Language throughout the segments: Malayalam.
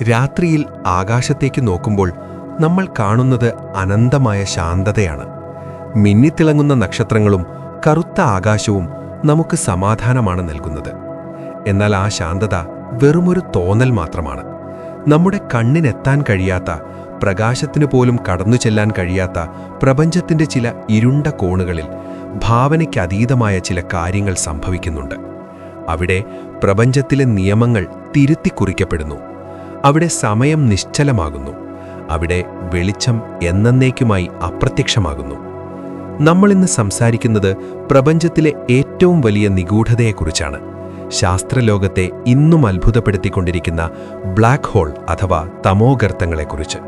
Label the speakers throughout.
Speaker 1: രാത്രിയിൽ ആകാശത്തേക്ക് നോക്കുമ്പോൾ നമ്മൾ കാണുന്നത് അനന്തമായ ശാന്തതയാണ്. മിന്നിത്തിളങ്ങുന്ന നക്ഷത്രങ്ങളും കറുത്ത ആകാശവും നമുക്ക് സമാധാനമാണ് നൽകുന്നത്. എന്നാൽ ആ ശാന്തത വെറുമൊരു തോന്നൽ മാത്രമാണ്. നമ്മുടെ കണ്ണിനെത്താൻ കഴിയാത്ത, പ്രകാശത്തിനു പോലും കടന്നു ചെല്ലാൻ കഴിയാത്ത പ്രപഞ്ചത്തിൻ്റെ ചില ഇരുണ്ട കോണുകളിൽ ഭാവനയ്ക്കതീതമായ ചില കാര്യങ്ങൾ സംഭവിക്കുന്നുണ്ട്. അവിടെ പ്രപഞ്ചത്തിലെ നിയമങ്ങൾ തിരുത്തിക്കുറിക്കപ്പെടുന്നു. അവിടെ സമയം നിശ്ചലമാകുന്നു. അവിടെ വെളിച്ചം എന്നേക്കുമായി അപ്രത്യക്ഷമാകുന്നു. നമ്മളിന്ന് സംസാരിക്കുന്നത് പ്രപഞ്ചത്തിലെ ഏറ്റവും വലിയ നിഗൂഢതയെക്കുറിച്ചാണ്. ശാസ്ത്രലോകത്തെ ഇന്നും അത്ഭുതപ്പെടുത്തിക്കൊണ്ടിരിക്കുന്ന ബ്ലാക്ക് ഹോൾ അഥവാ തമോഗർത്തങ്ങളെക്കുറിച്ച്.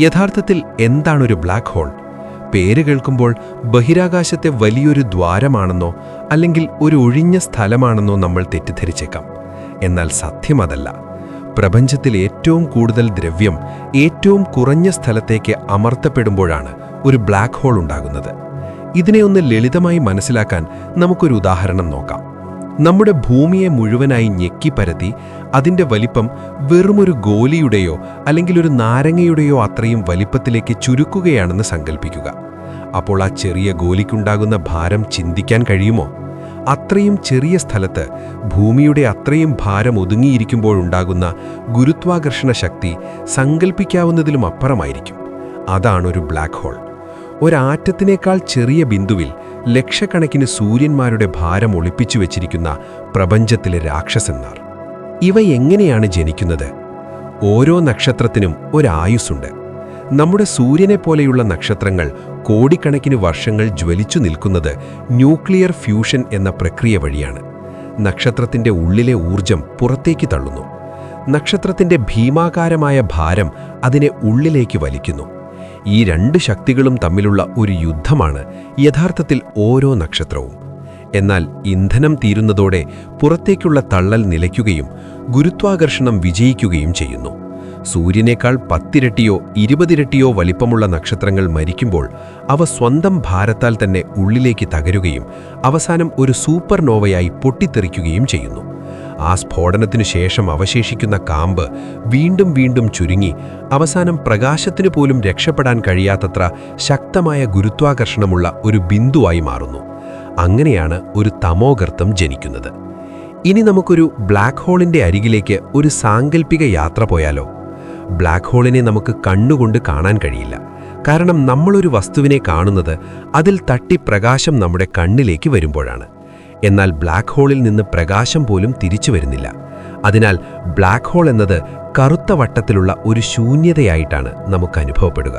Speaker 1: യഥാർത്ഥത്തിൽ എന്താണൊരു ബ്ലാക്ക് ഹോൾ? പേര് കേൾക്കുമ്പോൾ ബഹിരാകാശത്തെ വലിയൊരു ദ്വാരമാണെന്നോ അല്ലെങ്കിൽ ഒരു ഒഴിഞ്ഞ സ്ഥലമാണെന്നോ നമ്മൾ തെറ്റിദ്ധരിച്ചേക്കാം. എന്നാൽ സത്യം അതല്ല. പ്രപഞ്ചത്തിൽ ഏറ്റവും കൂടുതൽ ദ്രവ്യം ഏറ്റവും കുറഞ്ഞ സ്ഥലത്തേക്ക് അമർത്തപ്പെടുമ്പോഴാണ് ഒരു ബ്ലാക്ക് ഹോൾ ഉണ്ടാകുന്നത്. ഇതിനെ ഒന്ന് ലളിതമായി മനസ്സിലാക്കാൻ നമുക്കൊരു ഉദാഹരണം നോക്കാം. നമ്മുടെ ഭൂമിയെ മുഴുവനായി ഞെക്കിപ്പരത്തി അതിൻ്റെ വലിപ്പം വെറുമൊരു ഗോലിയുടെയോ അല്ലെങ്കിൽ ഒരു നാരങ്ങയുടെയോ അത്രയും വലിപ്പത്തിലേക്ക് ചുരുക്കുകയാണെന്ന് സങ്കല്പിക്കുക. അപ്പോൾ ആ ചെറിയ ഗോലിക്കുണ്ടാകുന്ന ഭാരം ചിന്തിക്കാൻ കഴിയുമോ? അത്രയും ചെറിയ സ്ഥലത്ത് ഭൂമിയുടെ അത്രയും ഭാരം ഒതുങ്ങിയിരിക്കുമ്പോഴുണ്ടാകുന്ന ഗുരുത്വാകർഷണ ശക്തി സങ്കല്പിക്കാവുന്നതിലും അപ്പുറമായിരിക്കും. അതാണൊരു ബ്ലാക്ക് ഹോൾ. ഒരാറ്റത്തിനേക്കാൾ ചെറിയ ബിന്ദുവിൽ ലക്ഷക്കണക്കിന് സൂര്യന്മാരുടെ ഭാരം ഒളിപ്പിച്ചു വെച്ചിരിക്കുന്ന പ്രപഞ്ചത്തിലെ രാക്ഷസന്മാർ. ഇവ എങ്ങനെയാണ് ജനിക്കുന്നത്? ഓരോ നക്ഷത്രത്തിനും ഒരായുസ്സുണ്ട്. നമ്മുടെ സൂര്യനെപ്പോലെയുള്ള നക്ഷത്രങ്ങൾ കോടിക്കണക്കിന് വർഷങ്ങൾ ജ്വലിച്ചു നിൽക്കുന്നത് ന്യൂക്ലിയർ ഫ്യൂഷൻ എന്ന പ്രക്രിയ വഴിയാണ്. നക്ഷത്രത്തിൻ്റെ ഉള്ളിലെ ഊർജം പുറത്തേക്ക് തള്ളുന്നു. നക്ഷത്രത്തിൻ്റെ ഭീമാകാരമായ ഭാരം അതിനെ ഉള്ളിലേക്ക് വലിക്കുന്നു. ഈ രണ്ട് ശക്തികളും തമ്മിലുള്ള ഒരു യുദ്ധമാണ് യഥാർത്ഥത്തിൽ ഓരോ നക്ഷത്രവും. എന്നാൽ ഇന്ധനം തീരുന്നതോടെ പുറത്തേക്കുള്ള തള്ളൽ നിലയ്ക്കുകയും ഗുരുത്വാകർഷണം വിജയിക്കുകയും ചെയ്യുന്നു. സൂര്യനേക്കാൾ 10 ഇരട്ടിയോ 20 ഇരട്ടിയോ വലിപ്പമുള്ള നക്ഷത്രങ്ങൾ മരിക്കുമ്പോൾ അവ സ്വന്തം ഭാരത്താൽ തന്നെ ഉള്ളിലേക്ക് തകരുകയും അവസാനം ഒരു സൂപ്പർനോവയായി പൊട്ടിത്തെറിക്കുകയും ചെയ്യുന്നു. ആ സ്ഫോടനത്തിനു ശേഷം അവശേഷിക്കുന്ന കാമ്പ് വീണ്ടും വീണ്ടും ചുരുങ്ങി അവസാനം പ്രകാശത്തിനു പോലും രക്ഷപ്പെടാൻ കഴിയാത്തത്ര ശക്തമായ ഗുരുത്വാകർഷണമുള്ള ഒരു ബിന്ദുവായി മാറുന്നു. അങ്ങനെയാണ് ഒരു തമോഗർത്തം ജനിക്കുന്നത്. ഇനി നമുക്കൊരു ബ്ലാക്ക് ഹോളിൻ്റെ അരികിലേക്ക് ഒരു സാങ്കല്പിക യാത്ര പോയാലോ? ബ്ലാക്ക് ഹോളിനെ നമുക്ക് കണ്ണുകൊണ്ട് കാണാൻ കഴിയില്ല. കാരണം നമ്മളൊരു വസ്തുവിനെ കാണുന്നത് അതിൽ തട്ടി പ്രകാശം നമ്മുടെ കണ്ണിലേക്ക് വരുമ്പോഴാണ്. എന്നാൽ ബ്ലാക്ക് ഹോളിൽ നിന്ന് പ്രകാശം പോലും തിരിച്ചു വരുന്നില്ല. അതിനാൽ ബ്ലാക്ക് ഹോൾ എന്നത് കറുത്ത വട്ടത്തിലുള്ള ഒരു ശൂന്യതയായിട്ടാണ് നമുക്ക് അനുഭവപ്പെടുക.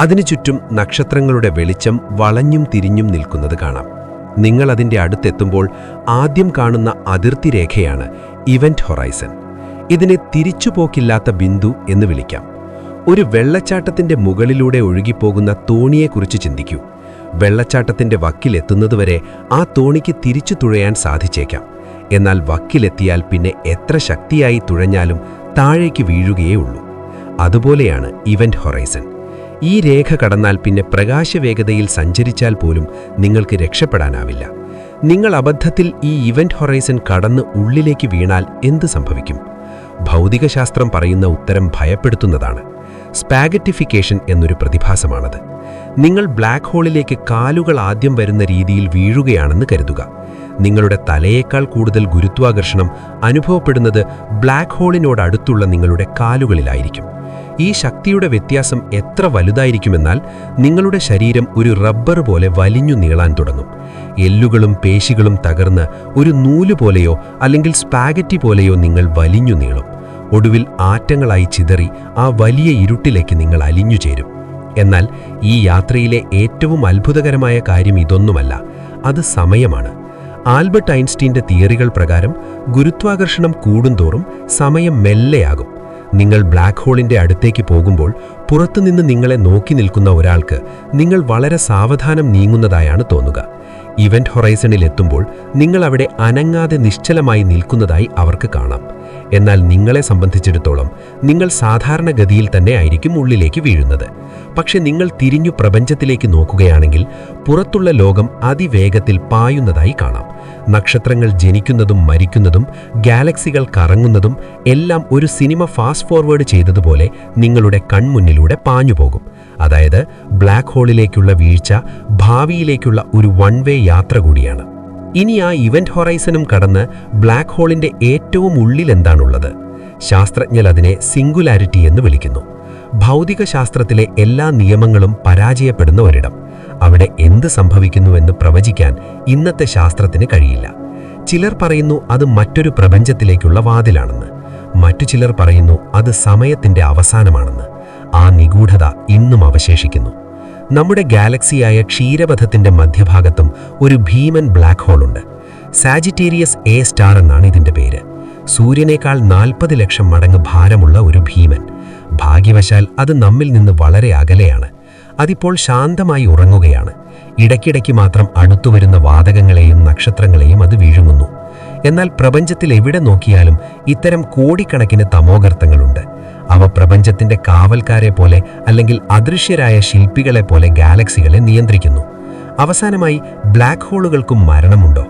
Speaker 1: അതിനു ചുറ്റും നക്ഷത്രങ്ങളുടെ വെളിച്ചം വളഞ്ഞും തിരിഞ്ഞും നിൽക്കുന്നത് കാണാം. നിങ്ങൾ അതിൻ്റെ അടുത്തെത്തുമ്പോൾ ആദ്യം കാണുന്ന അതിർത്തി രേഖയാണ് ഇവന്റ് ഹൊറൈസൺ. ഇതിനെ തിരിച്ചുപോക്കില്ലാത്ത ബിന്ദു എന്ന് വിളിക്കാം. ഒരു വെള്ളച്ചാട്ടത്തിൻ്റെ മുകളിലൂടെ ഒഴുകിപ്പോകുന്ന തോണിയെക്കുറിച്ച് ചിന്തിക്കൂ. വെള്ളച്ചാട്ടത്തിൻ്റെ വക്കിലെത്തുന്നതുവരെ ആ തോണിക്ക് തിരിച്ചു തുഴയാൻ സാധിച്ചേക്കാം. എന്നാൽ വക്കിലെത്തിയാൽ പിന്നെ എത്ര ശക്തിയായി തുഴഞ്ഞാലും താഴേക്ക് വീഴുകയേ ഉള്ളൂ. അതുപോലെയാണ് ഇവന്റ് ഹൊറൈസൺ. ഈ രേഖ കടന്നാൽ പിന്നെ പ്രകാശവേഗതയിൽ സഞ്ചരിച്ചാൽ പോലും നിങ്ങൾക്ക് രക്ഷപ്പെടാനാവില്ല. നിങ്ങൾ അബദ്ധത്തിൽ ഈ ഇവന്റ് ഹൊറൈസൺ കടന്ന് ഉള്ളിലേക്ക് വീണാൽ എന്ത് സംഭവിക്കും? ഭൗതികശാസ്ത്രം പറയുന്ന ഉത്തരം ഭയപ്പെടുത്തുന്നതാണ്. സ്പാഗറ്റിഫിക്കേഷൻ എന്നൊരു പ്രതിഭാസമാണത്. നിങ്ങൾ ബ്ലാക്ക് ഹോളിലേക്ക് കാലുകൾ ആദ്യം വരുന്ന രീതിയിൽ വീഴുകയാണെന്ന് കരുതുക. നിങ്ങളുടെ തലയേക്കാൾ കൂടുതൽ ഗുരുത്വാകർഷണം അനുഭവപ്പെടുന്നത് ബ്ലാക്ക് ഹോളിനോടടുത്തുള്ള നിങ്ങളുടെ കാലുകളിലായിരിക്കും. ഈ ശക്തിയുടെ വ്യത്യാസം എത്ര വലുതായിരിക്കുമെന്നാൽ നിങ്ങളുടെ ശരീരം ഒരു റബ്ബർ പോലെ വലിഞ്ഞു നീളാൻ തുടങ്ങും. എല്ലുകളും പേശികളും തകർന്ന് ഒരു നൂല് പോലെയോ അല്ലെങ്കിൽ സ്പാഗറ്റി പോലെയോ നിങ്ങൾ വലിഞ്ഞു നീളും. ഒടുവിൽ ആറ്റങ്ങളായി ചിതറി ആ വലിയ ഇരുട്ടിലേക്ക് നിങ്ങൾ അലിഞ്ഞു ചേരും. എന്നാൽ ഈ യാത്രയിലെ ഏറ്റവും അത്ഭുതകരമായ കാര്യം ഇതൊന്നുമല്ല, അത് സമയമാണ്. ആൽബർട്ട് ഐൻസ്റ്റീൻ്റെ തിയറികൾ പ്രകാരം ഗുരുത്വാകർഷണം കൂടുന്തോറും സമയം മെല്ലെയാകും. നിങ്ങൾ ബ്ലാക്ക് ഹോളിൻ്റെ അടുത്തേക്ക് പോകുമ്പോൾ പുറത്തുനിന്ന് നിങ്ങളെ നോക്കി നിൽക്കുന്ന ഒരാൾക്ക് നിങ്ങൾ വളരെ സാവധാനം നീങ്ങുന്നതായാണ് തോന്നുക. ഇവന്റ് ഹൊറൈസണിൽ എത്തുമ്പോൾ നിങ്ങൾ അവിടെ അനങ്ങാതെ നിശ്ചലമായി നിൽക്കുന്നതായി അവർക്ക് കാണാം. എന്നാൽ നിങ്ങളെ സംബന്ധിച്ചിടത്തോളം നിങ്ങൾ സാധാരണഗതിയിൽ തന്നെ ആയിരിക്കും ഉള്ളിലേക്ക് വീഴുന്നത്. പക്ഷെ നിങ്ങൾ തിരിഞ്ഞു പ്രപഞ്ചത്തിലേക്ക് നോക്കുകയാണെങ്കിൽ പുറത്തുള്ള ലോകം അതിവേഗത്തിൽ പായുന്നതായി കാണാം. നക്ഷത്രങ്ങൾ ജനിക്കുന്നതും മരിക്കുന്നതും ഗാലക്സികൾ കറങ്ങുന്നതും എല്ലാം ഒരു സിനിമ ഫാസ്റ്റ് ഫോർവേഡ് ചെയ്തതുപോലെ നിങ്ങളുടെ കൺമുന്നിലൂടെ പാഞ്ഞുപോകും. അതായത് ബ്ലാക്ക് ഹോളിലേക്കുള്ള വീഴ്ച ഭാവിയിലേക്കുള്ള ഒരു വൺ വേ യാത്ര കൂടിയാണ്. ഇനി ആ ഇവന്റ് ഹൊറൈസണും കടന്ന് ബ്ലാക്ക് ഹോളിന്റെ ഏറ്റവും ഉള്ളിൽ എന്താണുള്ളത്? ശാസ്ത്രജ്ഞർ അതിനെ സിംഗുലാരിറ്റി എന്ന് വിളിക്കുന്നു. ഭൗതിക ശാസ്ത്രത്തിലെ എല്ലാ നിയമങ്ങളും പരാജയപ്പെടുന്ന ഒരിടം. അവിടെ എന്ത് സംഭവിക്കുന്നുവെന്ന് പ്രവചിക്കാൻ ഇന്നത്തെ ശാസ്ത്രത്തിന് കഴിയില്ല. ചിലർ പറയുന്നു അത് മറ്റൊരു പ്രപഞ്ചത്തിലേക്കുള്ള വാതിലാണെന്ന്. മറ്റു ചിലർ പറയുന്നു അത് സമയത്തിന്റെ അവസാനമാണെന്ന്. ആ നിഗൂഢത ഇന്നും അവശേഷിക്കുന്നു. നമ്മുടെ ഗാലക്സിയായ ക്ഷീരപഥത്തിന്റെ മധ്യഭാഗത്തും ഒരു ഭീമൻ ബ്ലാക്ക് ഹോളുണ്ട്. സാജിറ്റേരിയസ് എ സ്റ്റാർ എന്നാണ് ഇതിന്റെ പേര്. സൂര്യനേക്കാൾ 40 ലക്ഷം മടങ്ങ് ഭാരമുള്ള ഒരു ഭീമൻ. ഭാഗ്യവശാൽ അത് നമ്മിൽ നിന്ന് വളരെ അകലെയാണ്. അതിപ്പോൾ ശാന്തമായി ഉറങ്ങുകയാണ്. ഇടയ്ക്കിടയ്ക്ക് മാത്രം അടുത്തുവരുന്ന വാതകങ്ങളെയും നക്ഷത്രങ്ങളെയും അത് വിഴുങ്ങുന്നു. എന്നാൽ പ്രപഞ്ചത്തിൽ എവിടെ നോക്കിയാലും ഇത്തരം കോടിക്കണക്കിന് തമോഗർത്തങ്ങളുണ്ട്. അവ പ്രപഞ്ചത്തിന്റെ കാവൽക്കാരെ പോലെ അല്ലെങ്കിൽ അദൃശ്യരായ ശില്പികളെ പോലെ ഗാലക്സികളെ നിയന്ത്രിക്കുന്നു. അവസാനമായി ബ്ലാക്ക് ഹോളുകൾക്കും മരണമുണ്ടോ?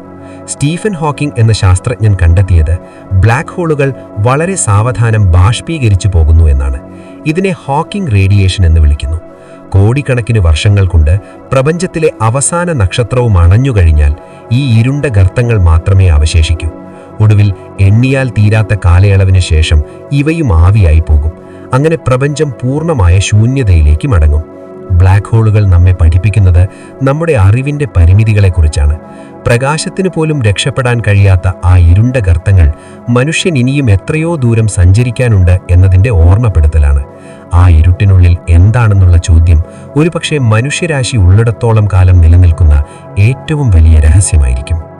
Speaker 1: സ്റ്റീഫൻ ഹോക്കിംഗ് എന്ന ശാസ്ത്രജ്ഞൻ കണ്ടെത്തിയത് ബ്ലാക്ക് ഹോളുകൾ വളരെ സാവധാനം ബാഷ്പീകരിച്ചു പോകുന്നു എന്നാണ്. ഇതിനെ ഹോക്കിംഗ് റേഡിയേഷൻ എന്ന് വിളിക്കുന്നു. കോടിക്കണക്കിന് വർഷങ്ങൾ കൊണ്ട് പ്രപഞ്ചത്തിലെ അവസാന നക്ഷത്രവും അണഞ്ഞുകഴിഞ്ഞാൽ ഈ ഇരുണ്ട ഗർത്തങ്ങൾ മാത്രമേ അവശേഷിക്കൂ. ഒടുവിൽ എണ്ണിയാൽ തീരാത്ത കാലയളവിന് ശേഷം ഇവയും ആവിയായി പോകും. അങ്ങനെ പ്രപഞ്ചം പൂർണ്ണമായ ശൂന്യതയിലേക്ക് മടങ്ങും. ബ്ലാക്ക് ഹോളുകൾ നമ്മെ പഠിപ്പിക്കുന്നത് നമ്മുടെ അറിവിന്റെ പരിമിതികളെക്കുറിച്ചാണ്. പ്രകാശത്തിന് പോലും രക്ഷപ്പെടാൻ കഴിയാത്ത ആ ഇരുണ്ട ഗർത്തങ്ങൾ മനുഷ്യൻ ഇനിയും എത്രയോ ദൂരം സഞ്ചരിക്കാനുണ്ട് എന്നതിൻ്റെ ഓർമ്മപ്പെടുത്തലാണ്. ആ ഇരുട്ടിനുള്ളിൽ എന്താണെന്നുള്ള ചോദ്യം ഒരുപക്ഷെ മനുഷ്യരാശി ഉള്ളിടത്തോളം കാലം നിലനിൽക്കുന്ന ഏറ്റവും വലിയ രഹസ്യമായിരിക്കും.